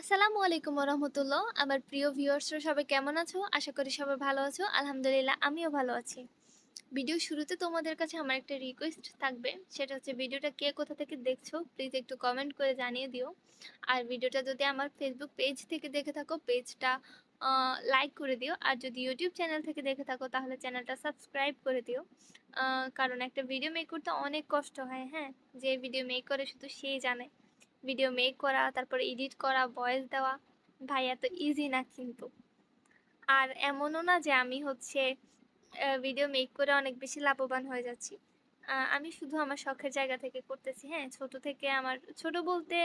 আসসালামু আলাইকুম রহমতুল্লাহ। আমার প্রিয় ভিউয়ার্সরা সবাই কেমন আছো? আশা করি সবাই ভালো আছো। আলহামদুলিল্লাহ আমিও ভালো আছি। ভিডিও শুরুতে তোমাদের কাছে আমার একটা রিকোয়েস্ট থাকবে, সেটা হচ্ছে ভিডিওটা কে কোথা থেকে দেখছো প্লিজ একটু কমেন্ট করে জানিয়ে দিও। আর ভিডিওটা যদি আমার ফেসবুক পেজ থেকে দেখে থাকো পেজটা লাইক করে দিও, আর যদি ইউটিউব চ্যানেল থেকে দেখে থাকো তাহলে চ্যানেলটা সাবস্ক্রাইব করে দিও। কারণ একটা ভিডিও মেক করতে অনেক কষ্ট হয়, হ্যাঁ, যে ভিডিও মেক করে শুধু সেই জানে। ভিডিও মেক করা, তারপরে এডিট করা, ভয়েস দেওয়া, ভাই এত ইজি না কিন্তু। আর এমনও না যে আমি হচ্ছে ভিডিও মেক করে অনেক বেশি লাভবান হয়ে যাচ্ছি। আমি শুধু আমার শখের জায়গা থেকে করতেছি, হ্যাঁ, ছোট থেকে আমার ছোট বলতে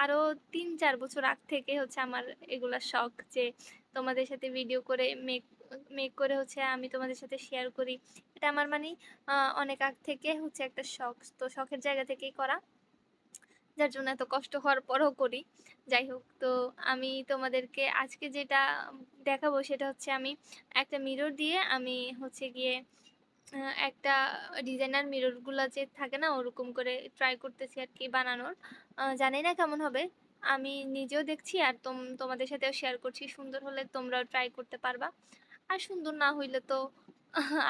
আরও 3-4 বছর আগ থেকে হচ্ছে আমার এগুলা শখ, যে তোমাদের সাথে ভিডিও করে মেক মেক করে হচ্ছে আমি তোমাদের সাথে শেয়ার করি। এটা আমার মানে অনেক আগ থেকে হচ্ছে একটা শখ, তো শখের জায়গা থেকেই করা, যার জন্য এত কষ্ট হওয়ার পরেও করি। যাই হোক, তো আমি তোমাদেরকে আজকে যেটা দেখাবো সেটা হচ্ছে আমি একটা মিরর দিয়ে আমি হচ্ছে গিয়ে একটা ডিজাইনার মিররগুলো যে থাকে না ওরকম করে ট্রাই করতেছি আর কি বানানোর। জানি না কেমন হবে, আমি নিজেও দেখছি আর তোমাদের সাথেও শেয়ার করছি। সুন্দর হলে তোমরাও ট্রাই করতে পারবা, আর সুন্দর না হইলে তো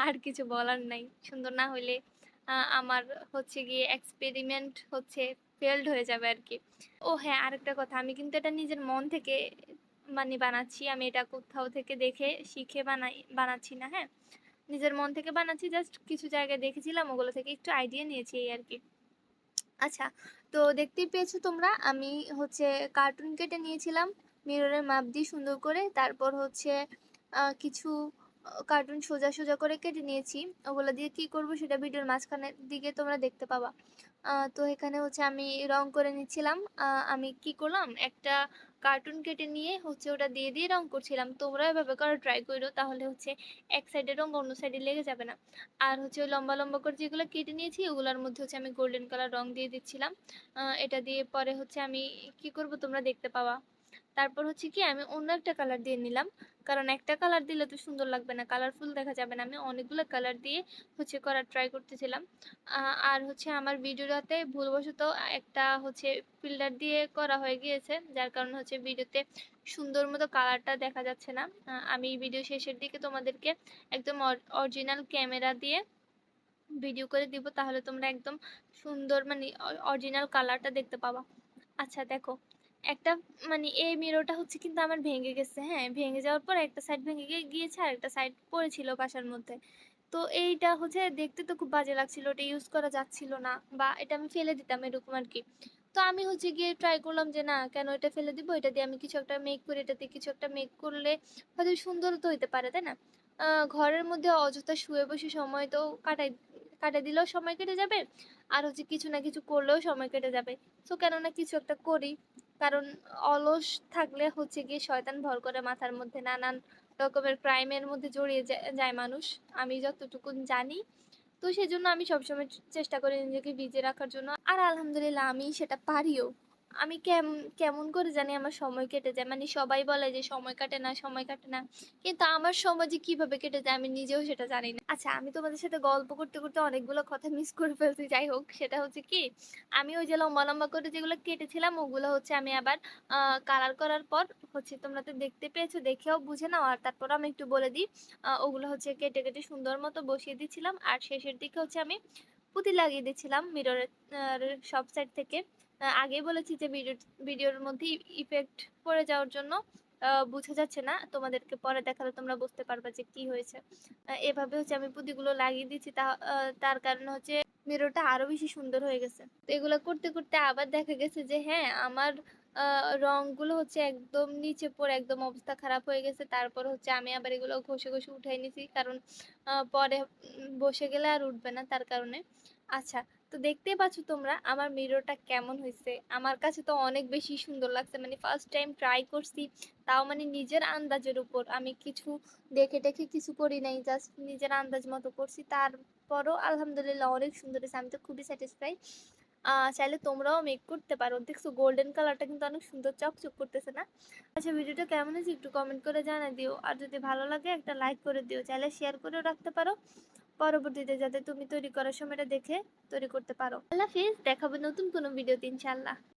আর কিছু বলার নাই। সুন্দর না হইলে আমার হচ্ছে গিয়ে এক্সপেরিমেন্ট হচ্ছে ফেলড হয়ে যাবে আর কি। ও হ্যাঁ, আরেকটা কথা, আমি কিন্তু এটা নিজের মন থেকে মানে বানাচ্ছি, আমি এটা কোথাও থেকে দেখে শিখে বানাচ্ছি না, হ্যাঁ, নিজের মন থেকে বানাচ্ছি। জাস্ট কিছু জায়গায় দেখেছিলাম, ওগুলো থেকে একটু আইডিয়া নিয়েছি এই আর কি। আচ্ছা, তো দেখতেই পেয়েছো তোমরা, আমি হচ্ছে কার্টুন কেটে নিয়েছিলাম মিররের মাপ দিয়ে সুন্দর করে। তারপর হচ্ছে কিছু কার্টুন সোজা সোজা করে কেটে নিয়েছি। ওগুলো দিয়ে কি করব সেটা ভিডিওর মাঝখানের দিকে তোমরা দেখতে পাবা। তো এখানে হচ্ছে আমি রং করে নিচ্ছিলাম। আমি কি করলাম, একটা কার্টুন কেটে নিয়ে হচ্ছে ওটা দিয়ে দিয়ে রং করছিলাম। তোমরা এভাবে করে ট্রাই করো, তাহলে হচ্ছে এক সাইডে রং অন্য সাইডে লেগে যাবে না। আর হচ্ছে ওই লম্বা লম্বা করে যেগুলো কেটে নিয়েছি ওগুলোর মধ্যে হচ্ছে আমি গোল্ডেন কালার রং দিয়ে দিচ্ছিলাম। এটা দিয়ে পরে হচ্ছে আমি কি করব তোমরা দেখতে পাওয়া। তারপর হচ্ছে কি আমি অন্য একটা কালার দিয়ে নিলাম, কারণ একটা কালার দিলে তো সুন্দর লাগবে না, কালারফুল দেখা যাবে না। আমি অনেকগুলো কালার দিয়ে হচ্ছে করার ট্রাই করতেছিলাম। আর হচ্ছে আমার ভিডিওটাতে ভুলবশত একটা হচ্ছে ফিল্টার দিয়ে করা হয়ে গিয়েছে, যার কারণে হচ্ছে ভিডিওতে সুন্দর মতো কালারটা দেখা যাচ্ছে না। আমি ভিডিও শেষের দিকে তোমাদেরকে একদম অরিজিনাল ক্যামেরা দিয়ে ভিডিও করে দিব, তাহলে তোমরা একদম সুন্দর মানে অরিজিনাল কালারটা দেখতে পাবা। আচ্ছা দেখো, একটা মানে এই মিররটা হচ্ছে কিন্তু আমার ভেঙে গেছে, হ্যাঁ, ভেঙে যাওয়ার পর একটা সাইড ভেঙে গিয়েছে আর একটা সাইড পড়েছিল বাসার মধ্যে। তো এইটা হচ্ছে দেখতে তো খুব বাজে লাগছিল, ওটা ইউজ করা যাচ্ছিল না, বা এটা আমি ফেলে দিতাম এরকম আর কি। তো আমি হচ্ছে গিয়ে ট্রাই করলাম যে না, কেন এটা ফেলে দিব, এটা দিয়ে আমি কিছু একটা মেক করি, এটাতে কিছু একটা মেক করলে হয়তো সুন্দর তো হইতে পারে, তাই না? ঘরের মধ্যে অযথা শুয়ে বসে সময় তো কাটাই দিলেও সময় কেটে যাবে, আর হচ্ছে কিছু না কিছু করলেও সময় কেটে যাবে। তো কেননা কিছু একটা করি, কারণ অলস থাকলে হচ্ছে গিয়ে শয়তান ভর করে মাথার মধ্যে, নানান রকমের ক্রাইমের মধ্যে জড়িয়ে যায় মানুষ, আমি যতটুকু জানি। তো সেই জন্য আমি সবসময় চেষ্টা করি নিজেকে বিজি রাখার জন্য, আর আলহামদুলিল্লাহ আমি সেটা পারিও। আমি কেমন করে জানি আমার সময় কেটে যায়, মানে সবাই বলে যে সময় কাটে না, সময় কাটে না, কিন্তু আমার সময় যে কিভাবে কেটে যায় আমি নিজেও সেটা জানি না। আচ্ছা, আমি তোমাদের সাথে গল্প করতে করতে অনেকগুলো কথা মিস করে ফেলছি। যাই হোক, সেটা হচ্ছে কি, আমি ওই যে লম্বা লম্বা করে যেগুলো কেটেছিলাম ওগুলো হচ্ছে আমি আবার কালার করার পর হচ্ছে, তোমরা তো দেখতে পেয়েছো, দেখেও বুঝে নাও। আর তারপর আমি একটু বলে দিই, ওগুলো হচ্ছে কেটে কেটে সুন্দর মতো বসিয়ে দিচ্ছিলাম, আর শেষের দিকে হচ্ছে আমি পুঁতি লাগিয়ে দিচ্ছিলাম মিররের সব সাইড থেকে। আগেই বলেছি যে ভিডিওর মধ্যে ইফেক্ট পড়ে যাওয়ার জন্য বোঝা যাচ্ছে না, তোমাদেরকে পরে দেখালে তোমরা বুঝতে পারবে যে কি হয়েছে। এভাবে হচ্ছে আমি পুঁতিগুলো লাগিয়ে দিচ্ছি, তার কারণে হচ্ছে মিররটা আরো বেশি সুন্দর হয়ে গেছে। তো এগুলো করতে করতে আবার দেখা গেছে যে হ্যাঁ, আমার রংগুলো হচ্ছে একদম নিচে পড়ে একদম অবস্থা খারাপ হয়ে গেছে। তারপর হচ্ছে আমি আবার এগুলো ঘষে ঘষে উঠাই নিছি, কারণ পরে বসে গেলে আর উঠবে না, তার কারণে। আচ্ছা, তো দেখতেই পাচ্ছ তোমরা আমার মিররটা কেমন হয়েছে। আমার কাছে তো অনেক বেশি সুন্দর লাগছে, মানে ফার্স্ট টাইম ট্রাই করছি, তাও মানে নিজের আন্দাজের উপর, আমি কিছু দেখে টেখে কিছু করি নাই, জাস্ট নিজের আন্দাজ মতো করছি। তারপরও আলহামদুলিল্লাহ অনেক সুন্দর হয়েছে, আমি তো খুবই স্যাটিসফাই। চাইলে তোমরাও মেক করতে পারো। দেখছো গোল্ডেন কালারটা কিন্তু অনেক সুন্দর চকচক করতেছে না? আচ্ছা, ভিডিওটা কেমন হয়েছে একটু কমেন্ট করে জানিয়ে দিও, আর যদি ভালো লাগে একটা লাইক করে দিও, চাইলে শেয়ার করেও রাখতে পারো পরবর্তীতে, যাতে তুমি তৈরি করার সময়টা দেখে তৈরি করতে পারো। আল্লাহ হাফিজ, দেখাবো নতুন কোনো ভিডিওতে ইনশাআল্লাহ।